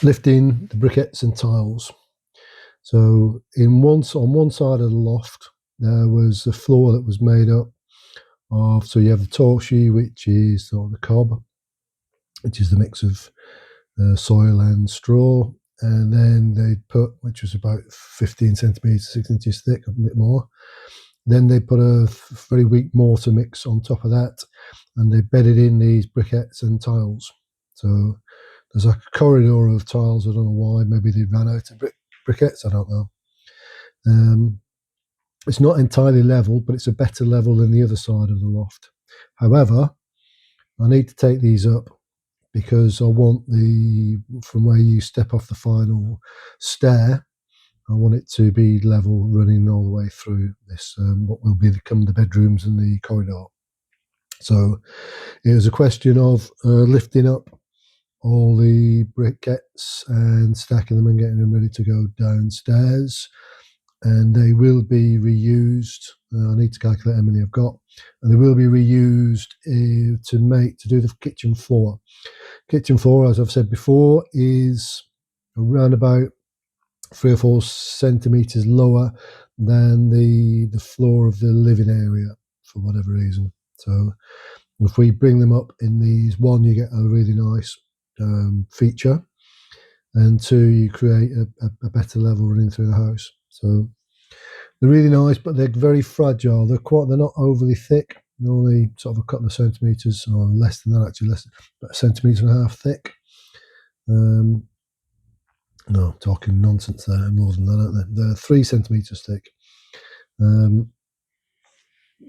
lifting the briquettes and tiles. So on one side of the loft, there was a floor that was made up of, so you have the torchy, which is sort of the cob, which is the mix of soil and straw. And then they put, which was about 15 centimetres, 6 inches thick, a bit more. Then they put a very weak mortar mix on top of that, and they bedded in these briquettes and tiles. So there's like a corridor of tiles. I don't know why. Maybe they ran out of briquettes. I don't know. It's not entirely level, but it's a better level than the other side of the loft. However, I need to take these up because I want from where you step off the final stair, I want it to be level running all the way through this, what will become the bedrooms and the corridor. So it was a question of lifting up all the briquettes and stacking them and getting them ready to go downstairs. And they will be reused. I need to calculate how many I've got, and they will be reused to do the kitchen floor. Kitchen floor, as I've said before, is around about 3 or 4 centimeters lower than the floor of the living area for whatever reason. So if we bring them up in these, one, you get a really nice feature, and two, you create a better level running through the house. So they're really nice, but they're very fragile. They're not overly thick. They're only sort of a couple of centimeters, or less than that, actually, about 1.5 centimeters thick. No, talking nonsense there. More than that, aren't they? They're 3 centimeters thick,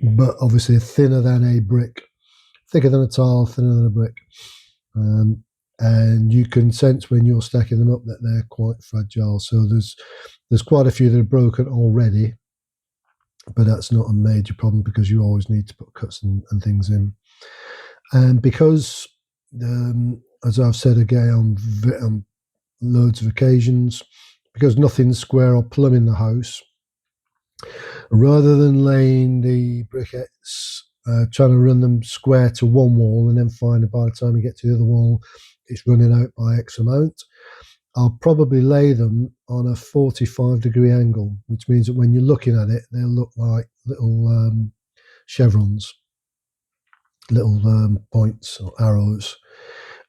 but obviously thinner than a brick, thicker than a tile, thinner than a brick. And you can sense when you're stacking them up that they're quite fragile. So there's quite a few that are broken already, but that's not a major problem because you always need to put cuts and things in. And because, as I've said again on loads of occasions, because nothing's square or plumb in the house, rather than laying the briquettes, trying to run them square to one wall and then find that by the time you get to the other wall, it's running out by X amount, I'll probably lay them on a 45-degree angle, which means that when you're looking at it, they'll look like little chevrons, little points or arrows.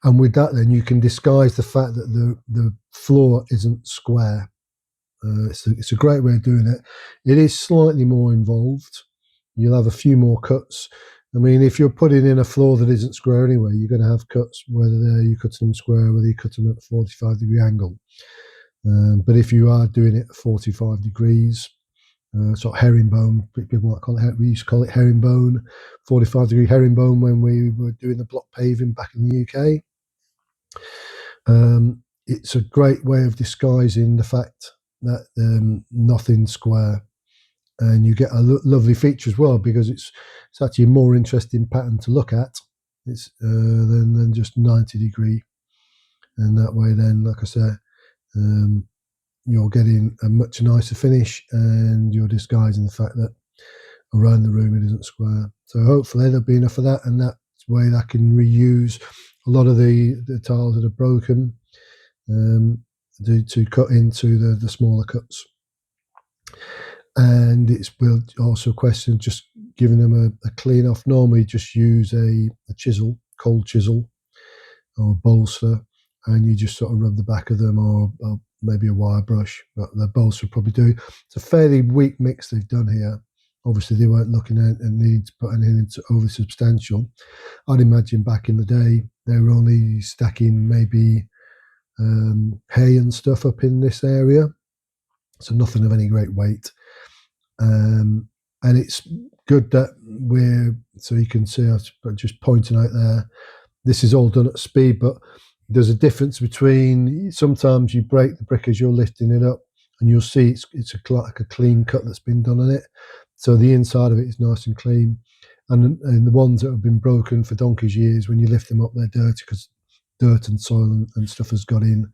And with that, then you can disguise the fact that the floor isn't square. It's a great way of doing it. It is slightly more involved. You'll have a few more cuts. I mean, if you're putting in a floor that isn't square anyway, you're going to have cuts, whether you cut them square, whether you cut them at a 45-degree angle. But if you are doing it at 45 degrees, sort of herringbone, people might call it, we used to call it herringbone, 45-degree herringbone when we were doing the block paving back in the UK. It's a great way of disguising the fact that nothing's square. And you get a lovely feature as well, because it's actually a more interesting pattern to look at than just 90-degree. And that way then, like I said, you're getting a much nicer finish, and you're disguising the fact that around the room it isn't square. So hopefully there'll be enough of that, and that way I can reuse a lot of the tiles that are broken to cut into the smaller cuts. And it's also a question of just giving them a clean off. Normally just use a chisel, cold chisel, or a bolster, and you just sort of rub the back of them, or maybe a wire brush, but the bolster will probably do. It's a fairly weak mix they've done here. Obviously they weren't looking at and needing to put anything into over substantial. I'd imagine back in the day they were only stacking maybe hay and stuff up in this area, so nothing of any great weight. And it's good that so you can see, I'm just pointing out there, this is all done at speed, but there's a difference between, sometimes you break the brick as you're lifting it up and you'll see it's like a clean cut that's been done on it. So the inside of it is nice and clean. And the ones that have been broken for donkey's years, when you lift them up, they're dirty because dirt and soil and stuff has got in.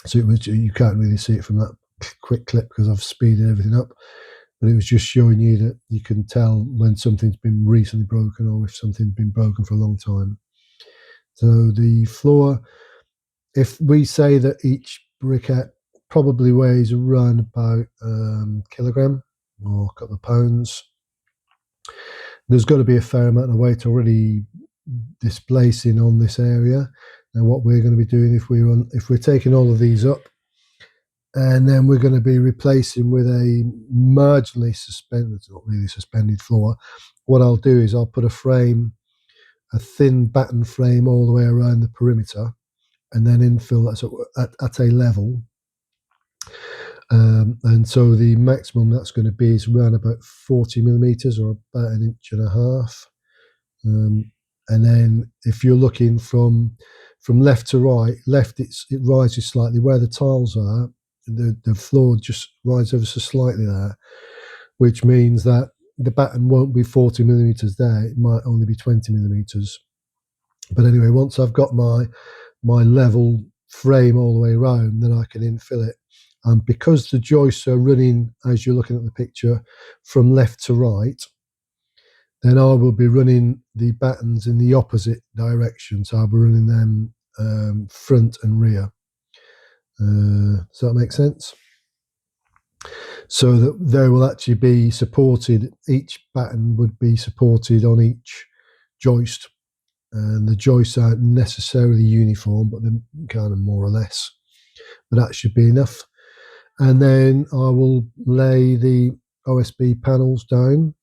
So you can't really see it from that quick clip because I've speeded everything up, but it was just showing you that you can tell when something's been recently broken or if something's been broken for a long time. So the floor, if we say that each briquette probably weighs around about kilogram or a couple of pounds, there's got to be a fair amount of weight already displacing on this area. And what we're going to be doing if we're taking all of these up, and then we're going to be replacing with a marginally suspended, not really suspended floor. What I'll do is I'll put a thin batten frame all the way around the perimeter, and then infill that at a level. And so the maximum that's going to be is around about 40 millimeters, or about 1.5 inches. And then if you're looking from left to right, left it rises slightly where the tiles are. The floor just rises ever so slightly there, which means that the batten won't be 40 millimeters there. It might only be 20 millimeters. But anyway, once I've got my level frame all the way around, then I can infill it. And because the joists are running, as you're looking at the picture, from left to right, then I will be running the battens in the opposite direction. So I'll be running them front and rear. Does that make sense? So that they will actually be supported, each batten would be supported on each joist. And the joists aren't necessarily uniform, but they're kind of more or less. But that should be enough. And then I will lay the OSB panels down,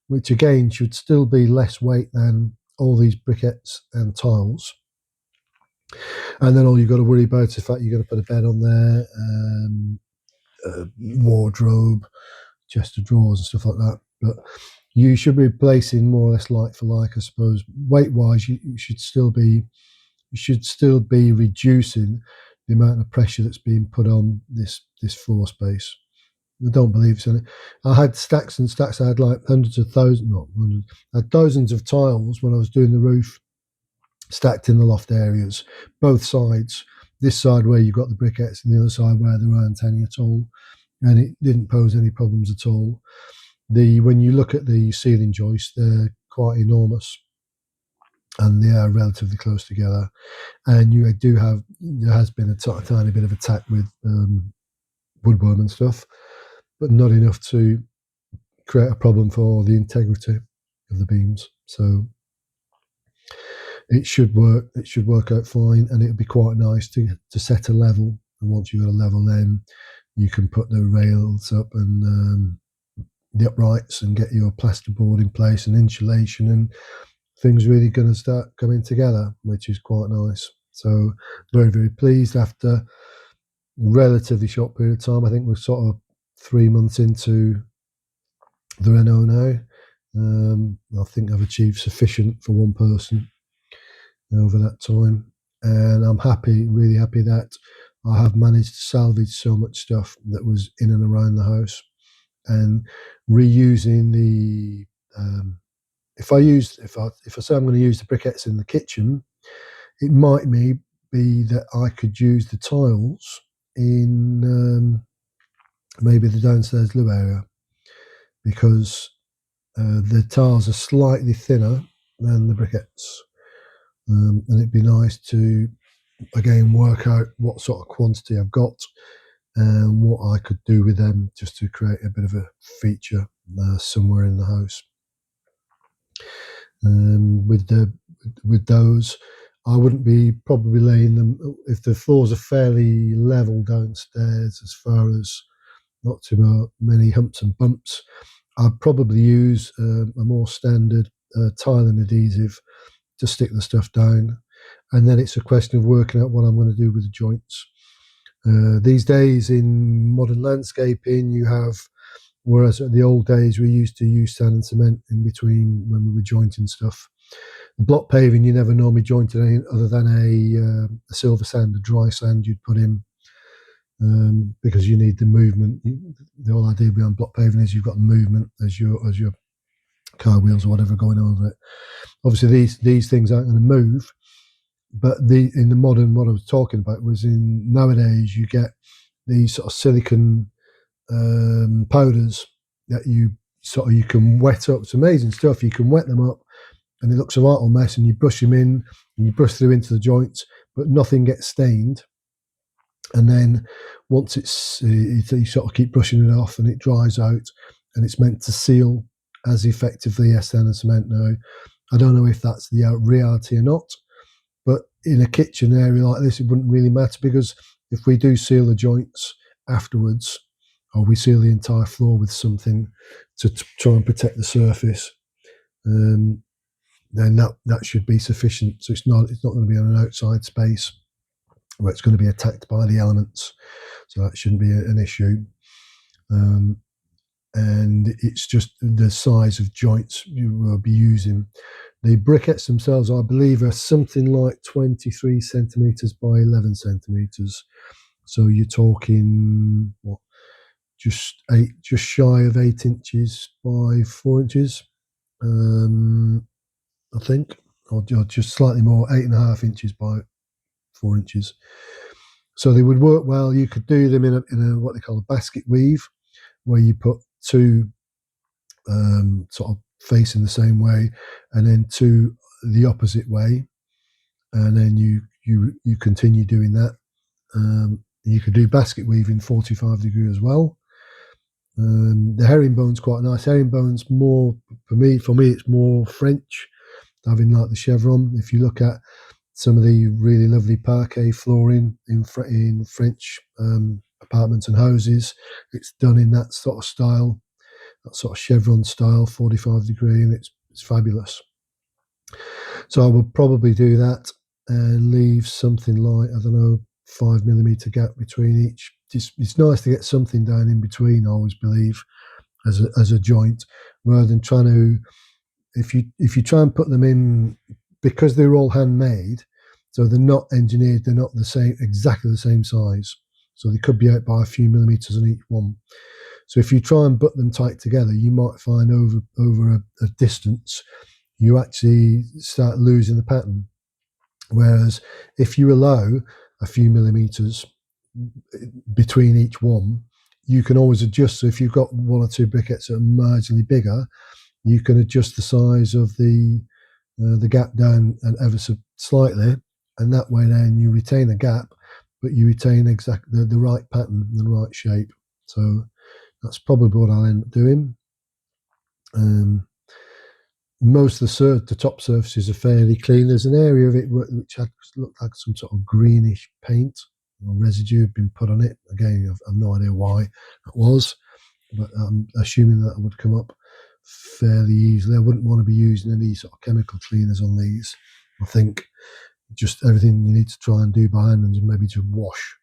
which again should still be less weight than all these briquettes and tiles. And then all you've got to worry about is the fact you've got to put a bed on there, wardrobe, chest of drawers and stuff like that. But you should be replacing more or less like for like, I suppose. Weight-wise, you should still be reducing the amount of pressure that's being put on this floor space. I don't believe so. I had stacks and stacks. I had like hundreds of thousands, not hundreds. I had dozens of tiles when I was doing the roof, stacked in the loft areas, both sides. This side where you've got the briquettes, and the other side where there aren't any at all, and it didn't pose any problems at all. When you look at the ceiling joists, they're quite enormous, and they are relatively close together. And there has been a tiny bit of attack with woodworm and stuff, but not enough to create a problem for the integrity of the beams. So it should work. It should work out fine, and it would be quite nice to set a level. And once you've got a level, then you can put the rails up and the uprights and get your plasterboard in place and insulation, and things really going to start coming together, which is quite nice. So very, very pleased after a relatively short period of time. I think we're sort of 3 months into the reno now. I think I've achieved sufficient for one person over that time, and I'm happy, really happy that I have managed to salvage so much stuff that was in and around the house, and reusing the if I say I'm going to use the briquettes in the kitchen, it might be that I could use the tiles in maybe the downstairs loo area, because the tiles are slightly thinner than the briquettes, and it'd be nice to again work out what sort of quantity I've got and what I could do with them, just to create a bit of a feature somewhere in the house. With those, I wouldn't be probably laying them if the floors are fairly level downstairs, as far as not too many humps and bumps. I'd probably use a more standard tiling adhesive to stick the stuff down, and then it's a question of working out what I'm going to do with the joints. These days in modern landscaping, you have, whereas at the old days we used to use sand and cement in between when we were jointing stuff. The block paving, you never normally jointed anything other than a silver sand, a dry sand you'd put in, because you need the movement. The whole idea behind block paving is you've got movement as your car wheels or whatever going over it. Obviously, these things aren't going to move, but in the modern, what I was talking about was nowadays you get these sort of silicon powders that you can wet up. It's amazing stuff. You can wet them up, and it looks a right old mess. And you brush them in, and you brush through into the joints. but nothing gets stained. And then once you sort of keep brushing it off and it dries out, and it's meant to seal as effectively as sand and cement. Now, I don't know if that's the reality or not, but in a kitchen area like this, it wouldn't really matter, because if we do seal the joints afterwards, or we seal the entire floor with something to try and protect the surface, then that should be sufficient. So it's not going to be on an outside space where it's going to be attacked by the elements. So that shouldn't be an issue. And it's just the size of joints you will be using. The briquettes themselves, I believe, are something like 23 centimetres by 11 centimetres. So you're talking what, just shy of 8 inches by 4 inches, I think, or just slightly more, 8.5 inches by 4 inches. So they would work well. You could do them in a what they call a basket weave, where you put two sort of facing the same way, and then two the opposite way, and then you continue doing that. You could do basket weaving 45 degree as well. The herringbone's quite nice. Herringbone's more, for me it's more French, having like the chevron. If you look at some of the really lovely parquet flooring in French apartments and houses, it's done in that sort of style, that sort of chevron style, 45 degree, and it's fabulous. So I would probably do that and leave something like, I don't know, 5mm gap between each. It's nice to get something down in between, I always believe, as a joint, rather than trying to, if you try and put them in, because they're all handmade, so they're not engineered, they're not exactly the same size, so they could be out by a few millimeters on each one. So if you try and put them tight together, you might find over a distance, you actually start losing the pattern. Whereas if you allow a few millimeters between each one, you can always adjust. So if you've got one or two briquettes that are marginally bigger, you can adjust the size of the gap down and ever so slightly, and that way then you retain a gap, but you retain exactly the right pattern, the right shape. So that's probably what I'll end up doing. Most of the top surfaces are fairly clean. There's an area of it which looked like some sort of greenish paint or residue had been put on it. Again, I've no idea why that was, but I'm assuming that would come up fairly easily. I wouldn't want to be using any sort of chemical cleaners on these. I think just everything you need to try and do by hand, and maybe just wash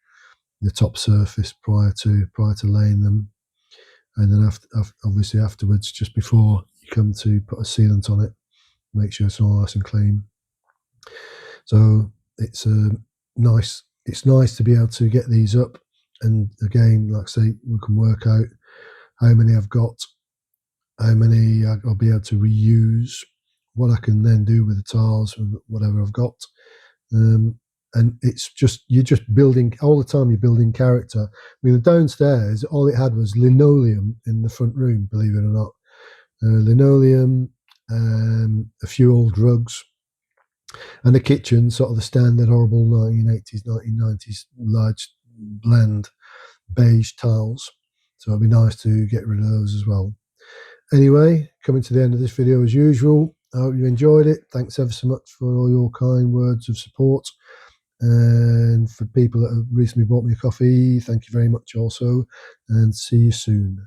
the top surface prior to laying them, and then obviously afterwards, just before you come to put a sealant on it, make sure it's all nice and clean. So it's nice. It's nice to be able to get these up, and again, like I say, we can work out how many I've got, how many I'll be able to reuse, what I can then do with the tiles, whatever I've got. And it's just, you're just building all the time, you're building character. I mean, the downstairs, all it had was linoleum in the front room, believe it or not. Linoleum, a few old rugs, and the kitchen, sort of the standard horrible 1980s, 1990s large blend beige tiles. So it'd be nice to get rid of those as well. Anyway, coming to the end of this video as usual. I hope you enjoyed it. Thanks ever so much for all your kind words of support. And for people that have recently bought me a coffee, thank you very much also, and see you soon.